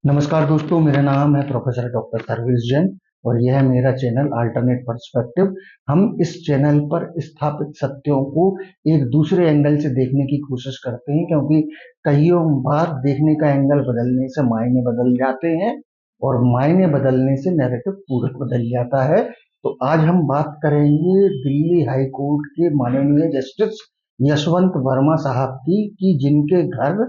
नमस्कार दोस्तों, मेरा नाम है प्रोफेसर डॉक्टर सर्वेश जैन और यह है मेरा चैनल अल्टरनेट पर्सपेक्टिव। हम इस चैनल पर स्थापित सत्यों को एक दूसरे एंगल से देखने की कोशिश करते हैं, क्योंकि कईयों बार देखने का एंगल बदलने से मायने बदल जाते हैं और मायने बदलने से नैरेटिव पूरा बदल जाता है। तो आज हम बात करेंगे दिल्ली हाई कोर्ट के माननीय जस्टिस यशवंत वर्मा साहब की, कि जिनके घर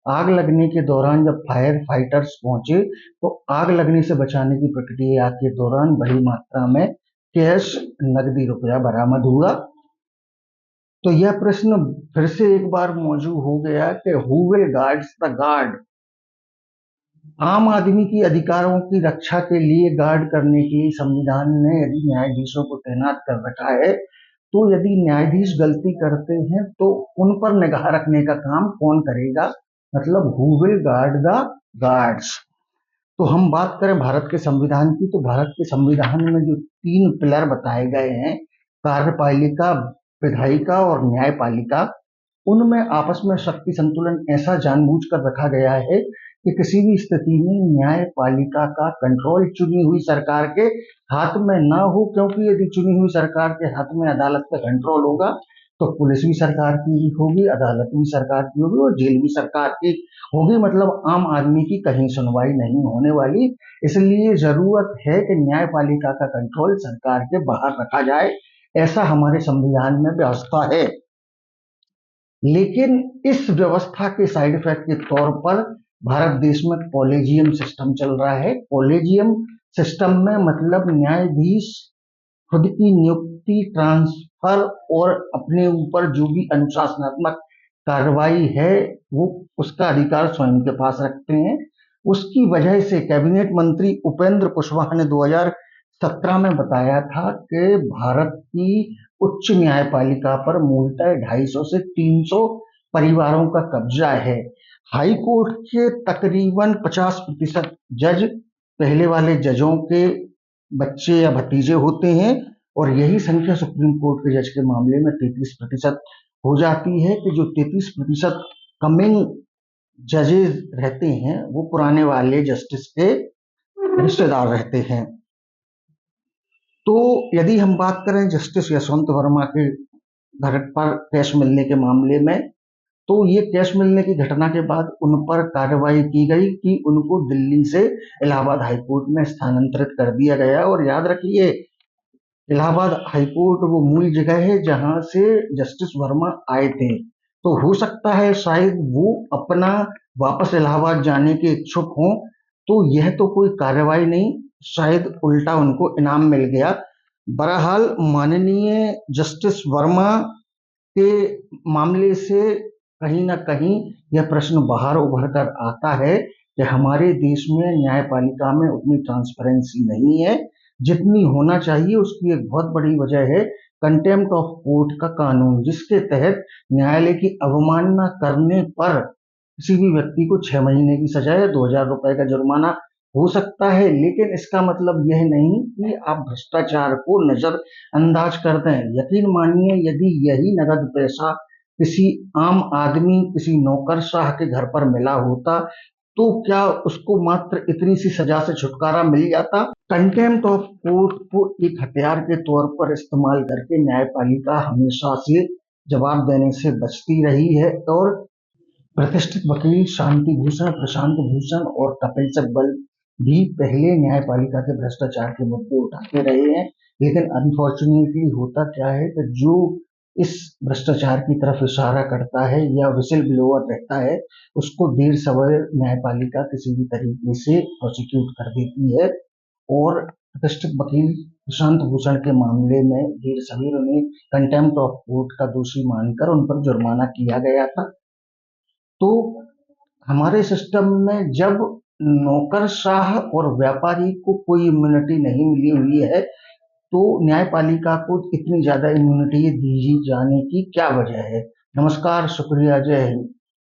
आग लगने के दौरान जब फायर फाइटर्स पहुंचे तो आग लगने से बचाने की प्रक्रिया के दौरान बड़ी मात्रा में कैश, नकदी रुपया बरामद हुआ। तो यह प्रश्न फिर से एक बार मौजूद हो गया कि who will guards the guard. आम आदमी की अधिकारों की रक्षा के लिए गार्ड करने के लिए संविधान ने यदि न्यायाधीशों को तैनात कर रखा है, तो यदि न्यायाधीश गलती करते हैं तो उन पर निगाह रखने का काम कौन करेगा, मतलब who will guard the guards. तो हम बात करें भारत के संविधान की, तो भारत के संविधान में जो 3 पिलर बताए गए हैं, कार्यपालिका, विधायिका और न्यायपालिका, उनमें आपस में शक्ति संतुलन ऐसा जानबूझकर रखा गया है कि किसी भी स्थिति में न्यायपालिका का कंट्रोल चुनी हुई सरकार के हाथ में ना हो, क्योंकि यदि चुनी हुई सरकार के हाथ में अदालत का कंट्रोल होगा तो पुलिस भी सरकार की ही होगी, अदालत भी सरकार की होगी और जेल भी सरकार की होगी, मतलब आम आदमी की कहीं सुनवाई नहीं होने वाली। इसलिए जरूरत है कि न्यायपालिका का कंट्रोल सरकार के बाहर रखा जाए, ऐसा हमारे संविधान में व्यवस्था है। लेकिन इस व्यवस्था के साइड इफेक्ट के तौर पर भारत देश में कॉलेजियम सिस्टम चल रहा है। कॉलेजियम सिस्टम में मतलब न्यायाधीश खुद की नियुक्ति, ट्रांसफर और अपने ऊपर जो भी अनुशासनात्मक कार्रवाई है वो उसका अधिकार स्वयं के पास रखते हैं। उसकी वजह से कैबिनेट मंत्री उपेंद्र कुशवाहा ने 2017 में बताया था कि भारत की उच्च न्यायपालिका पर मूलतः 250 से 300 परिवारों का कब्जा है। हाई कोर्ट के तकरीबन 50% जज पहले वाले जजों के बच्चे या भतीजे होते हैं और यही संख्या सुप्रीम कोर्ट के जज के मामले में 33% हो जाती है कि जो 33% कमिंग जजेस रहते हैं वो पुराने वाले जस्टिस के रिश्तेदार रहते हैं। तो यदि हम बात करें जस्टिस यशवंत वर्मा के घर पर कैश मिलने के मामले में, तो ये कैश मिलने की घटना के बाद उन पर कार्रवाई की गई कि उनको दिल्ली से इलाहाबाद हाईकोर्ट में स्थानांतरित कर दिया गया। और याद रखिए, इलाहाबाद हाईकोर्ट वो मूल जगह है जहां से जस्टिस वर्मा आए थे। तो हो सकता है शायद वो अपना वापस इलाहाबाद जाने के इच्छुक हों, तो यह तो कोई कार्रवाई नहीं, शायद उल्टा उनको इनाम मिल गया। बहरहाल माननीय जस्टिस वर्मा के मामले से कहीं ना कहीं यह प्रश्न बाहर उभर कर आता है कि हमारे देश में न्यायपालिका में उतनी ट्रांसपेरेंसी नहीं है जितनी होना चाहिए। उसकी एक बहुत बड़ी वजह है कंटेम्प्ट ऑफ कोर्ट का कानून, जिसके तहत न्यायालय की अवमानना करने पर किसी भी व्यक्ति को 6 महीने की सजा या 2,000 रुपए का जुर्माना हो सकता है। लेकिन इसका मतलब यह नहीं कि आप भ्रष्टाचार को नजरअंदाज कर दें। यकीन मानिए, यदि यही नगद पैसा किसी आम आदमी, किसी नौकरशाह के घर पर मिला होता तो क्या उसको मात्र इतनी सी सजा से छुटकारा मिल जाता? कंटेम्प्ट ऑफ कोर्ट को एक हथियार के तौर पर इस्तेमाल करके न्यायपालिका हमेशा से जवाब देने से बचती रही है और प्रतिष्ठित वकील शांति भूषण, प्रशांत भूषण और कपिल सिब्बल भी पहले न्यायपालिका के भ्रष्टाचार के मुद्दे उठाते रहे हैं। लेकिन अनफॉर्चुनेटली होता क्या है कि जो इस भ्रष्टाचार की तरफ इशारा करता है या विसिल ब्लोअर रहता है, उसको देर सवेर न्यायपालिका किसी भी तरीके से प्रोसिक्यूट कर देती है। और प्रतिष्ठित वकील प्रशांत भूषण के मामले में देर सवेर उन्हें कंटेम्प्ट ऑफ कोर्ट का दोषी मानकर उन पर जुर्माना किया गया था। तो हमारे सिस्टम में जब नौकरशाह और व्यापारी को कोई इम्यूनिटी नहीं मिली हुई है, तो न्यायपालिका को इतनी ज्यादा इम्यूनिटी दी जाने की क्या वजह है? नमस्कार, शुक्रिया, जय हिंद।